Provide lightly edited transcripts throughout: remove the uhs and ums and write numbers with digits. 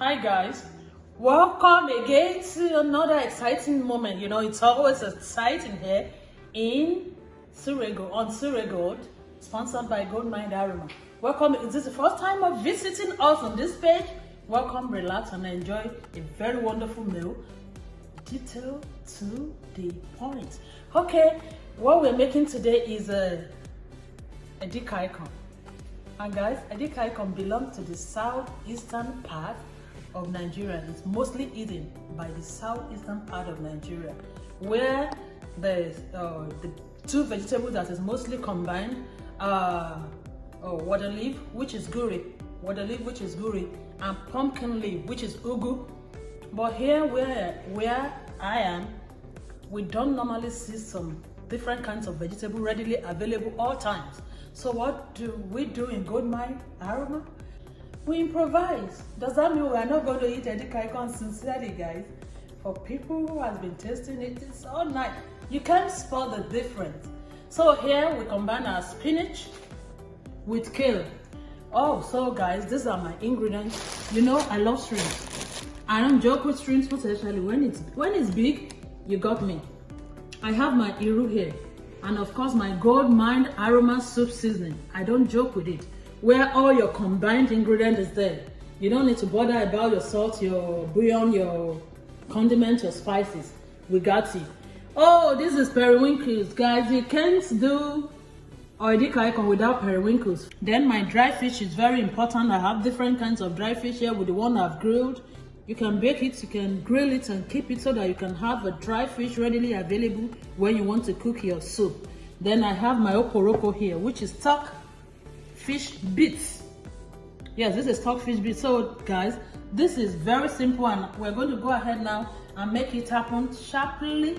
Hi guys, welcome again to another exciting moment. You know, it's always exciting here in Surrey, sponsored by Goldmine Aroma. Welcome. Is this the first time of visiting us on this page? Welcome, relax and enjoy a very wonderful meal. Detailed to the point. Okay, what we're making today is a Edikiakong. And guys, Edikiakong belongs to the southeastern part of Nigeria. It's mostly eaten by the southeastern part of Nigeria, where there's the two vegetables that is mostly combined, water leaf, which is guri, and pumpkin leaf, which is ugu. But here where I am, we don't normally see some different kinds of vegetable readily available all times. So what do we do in Goldmine Aroma? We improvise. Does that mean we are not going to eat Edikiakong? Sincerely, guys, for people who has been tasting it, it's all night. You can't spot the difference. So here we combine our spinach with kale. Oh, so guys, these are my ingredients. You know, I love shrimp. I don't joke with shrimp, especially when it's big. You got me. I have my iru here, and of course my Goldmine Aroma soup seasoning. I don't joke with it, where all your combined ingredient is there. You don't need to bother about your salt, your bouillon, your condiments, your spices. We got it. Oh, this is periwinkles, guys. You can't do Edikiakong without periwinkles. Then my dry fish is very important. I have different kinds of dry fish here with the one I've grilled. You can bake it, you can grill it and keep it so that you can have a dry fish readily available when you want to cook your soup. Then I have my oporoko here, which is stock fish bits. Yes, this is stock fish bits. So guys, this is very simple, and we're going to go ahead now and make it happen sharply.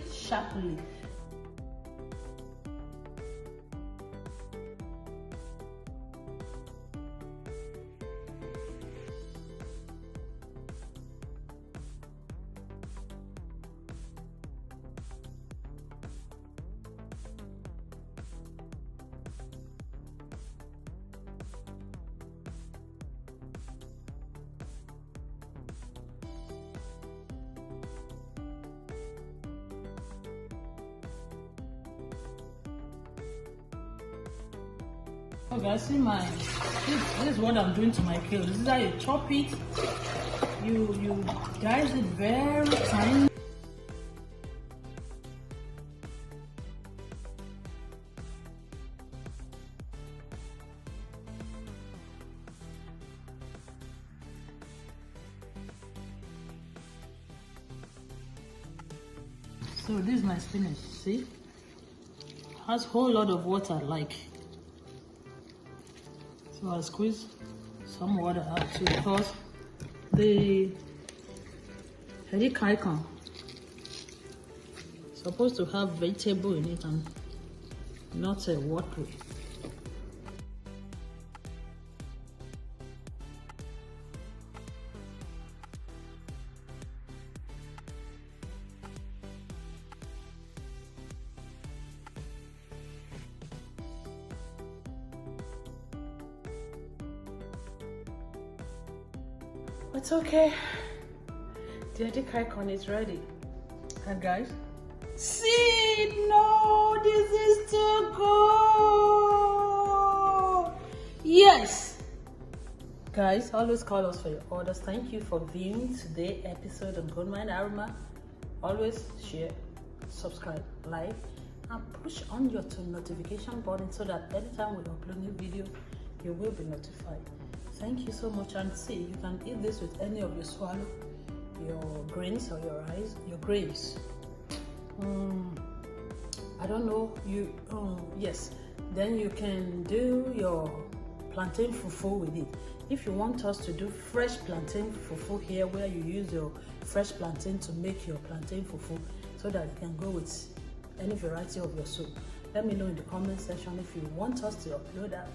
So guys, see this is what I'm doing to my kale. This is how you chop it. You dice it very tiny. So this is my spinach, see? Has a whole lot of water, like. So I'll squeeze some water out too, because the Edikiakong is supposed to have vegetable in it and not a water. It's okay. The Edikiakong is ready. And guys, see, no, this is too good. Yes. Guys, always call us for your orders. Thank you for viewing today's episode of Goldmine Aroma. Always share, subscribe, like, and push on your notification button so that anytime we upload new video, you will be notified. Thank you so much, and see, you can eat this with any of your swallow, your grains or your rice, your grains. I don't know, yes. Then you can do your plantain fufu with it. If you want us to do fresh plantain fufu here, where you use your fresh plantain to make your plantain fufu so that it can go with any variety of your soup, let me know in the comment section. If you want us to upload that,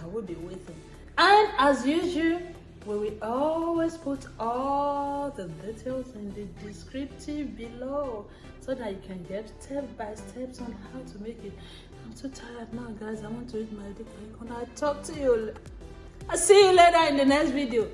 I will be waiting. And as usual, we will always put all the details in the description below so that you can get step by steps on how to make it. I'm so tired now, guys. I want to eat my Edikiakong. I'll talk to you. I'll see you later in the next video.